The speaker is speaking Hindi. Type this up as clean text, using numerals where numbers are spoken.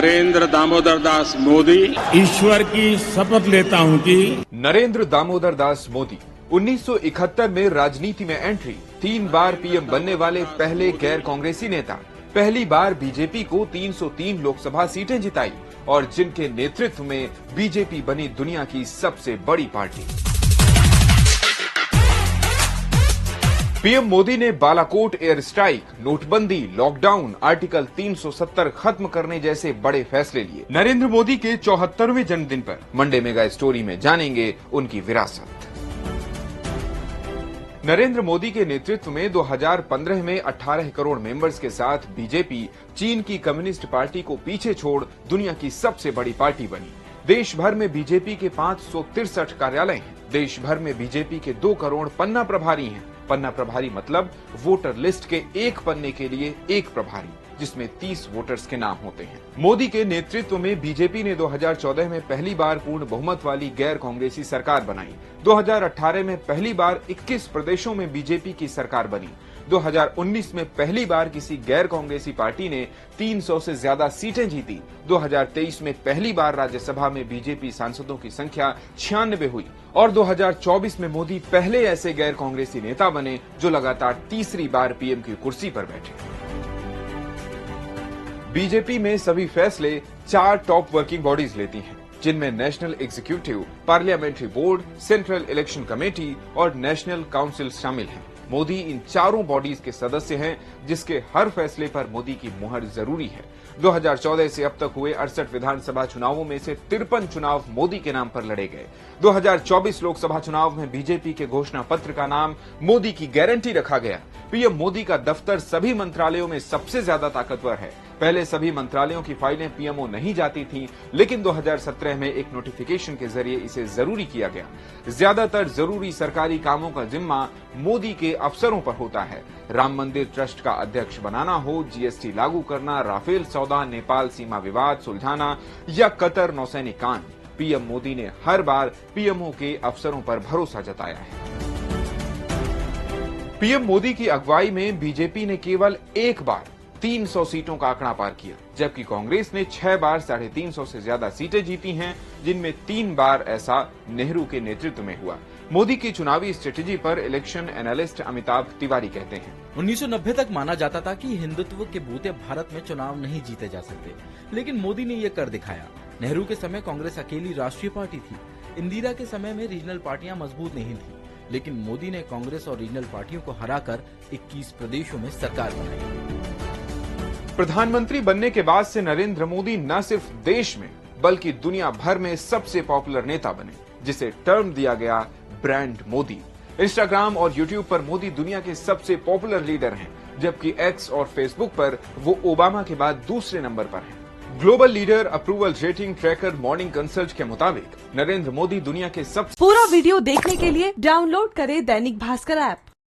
नरेंद्र दामोदर दास मोदी ईश्वर की शपथ लेता हूं कि नरेंद्र दामोदर दास मोदी 1971 में राजनीति में एंट्री, 3 बार पीएम बनने वाले पहले गैर कांग्रेसी नेता, पहली बार बीजेपी को 303 लोकसभा सीटें जिताई और जिनके नेतृत्व में बीजेपी बनी दुनिया की सबसे बड़ी पार्टी। पीएम मोदी ने बालाकोट एयर स्ट्राइक, नोटबंदी, लॉकडाउन, आर्टिकल 370 खत्म करने जैसे बड़े फैसले लिए। नरेंद्र मोदी के 74वें जन्मदिन पर मंडे मेगा स्टोरी में जानेंगे उनकी विरासत। नरेंद्र मोदी के नेतृत्व में 2015 में 18 करोड़ मेंबर्स के साथ बीजेपी चीन की कम्युनिस्ट पार्टी को पीछे छोड़ दुनिया की सबसे बड़ी पार्टी बनी। देश भर में बीजेपी के 563 कार्यालय हैं। देश भर में बीजेपी के 2 करोड़ पन्ना प्रभारी हैं। पन्ना प्रभारी मतलब वोटर लिस्ट के एक पन्ने के लिए एक प्रभारी, जिसमें 30 वोटर्स के नाम होते हैं। मोदी के नेतृत्व में बीजेपी ने 2014 में पहली बार पूर्ण बहुमत वाली गैर कांग्रेसी सरकार बनाई। 2018 में पहली बार 21 प्रदेशों में बीजेपी की सरकार बनी। 2019 में पहली बार किसी गैर कांग्रेसी पार्टी ने 300 से ज्यादा सीटें जीती। 2023 में पहली बार राज्यसभा में बीजेपी सांसदों की संख्या 96 हुई और 2024 में मोदी पहले ऐसे गैर कांग्रेसी नेता बने जो लगातार तीसरी बार पीएम की कुर्सी पर बैठे। बीजेपी में सभी फैसले 4 टॉप वर्किंग बॉडीज लेती हैं, जिनमें national executive, parliamentary board, central election committee और नेशनल काउंसिल शामिल हैं। मोदी इन चारों बॉडीज के सदस्य हैं, जिसके हर फैसले पर मोदी की मुहर जरूरी है। 2014 से अब तक हुए 68 विधानसभा चुनावों में से 53 चुनाव मोदी के नाम पर लड़े गए। 2024 लोकसभा चुनाव में बीजेपी के घोषणा पत्र का नाम मोदी की गारंटी रखा गया। पीएम मोदी का दफ्तर सभी मंत्रालयों में सबसे ज्यादा ताकतवर है। पहले सभी मंत्रालयों की फाइलें पीएमओ नहीं जाती थीं, लेकिन 2017 में एक नोटिफिकेशन के जरिए इसे जरूरी किया गया। ज्यादातर जरूरी सरकारी कामों का जिम्मा मोदी के अफसरों पर होता है। राम मंदिर ट्रस्ट का अध्यक्ष बनाना हो, जीएसटी लागू करना, राफेल सौदा, नेपाल सीमा विवाद सुलझाना या कतर नौसैनिक कांड, पीएम मोदी ने हर बार पीएमओ के अफसरों पर भरोसा जताया है। पीएम मोदी की अगुवाई में बीजेपी ने केवल एक बार 300 सीटों का आंकड़ा पार किया, जबकि कांग्रेस ने 6 बार 350 से ज्यादा सीटें जीती हैं, जिनमें 3 बार ऐसा नेहरू के नेतृत्व में हुआ। मोदी की चुनावी स्ट्रेटेजी पर इलेक्शन एनालिस्ट अमिताभ तिवारी कहते हैं, 1990 तक माना जाता था कि हिंदुत्व के बूते भारत में चुनाव नहीं जीते जा सकते, लेकिन मोदी ने ये कर दिखाया। नेहरू के समय कांग्रेस अकेली राष्ट्रीय पार्टी थी। इंदिरा के समय में रीजनल पार्टियां मजबूत नहीं थी, लेकिन मोदी ने कांग्रेस और रीजनल पार्टियों को हराकर 21 प्रदेशों में सरकार बनाई। प्रधानमंत्री बनने के बाद से नरेंद्र मोदी न सिर्फ देश में बल्कि दुनिया भर में सबसे पॉपुलर नेता बने, जिसे टर्म दिया गया ब्रांड मोदी। इंस्टाग्राम और यूट्यूब पर मोदी दुनिया के सबसे पॉपुलर लीडर हैं, जबकि एक्स और फेसबुक पर वो ओबामा के बाद दूसरे नंबर पर हैं। Global leader approval rating tracker morning consult के मुताबिक नरेंद्र मोदी दुनिया के सबसे पूरा वीडियो देखने के लिए डाउनलोड करें दैनिक भास्कर ऐप।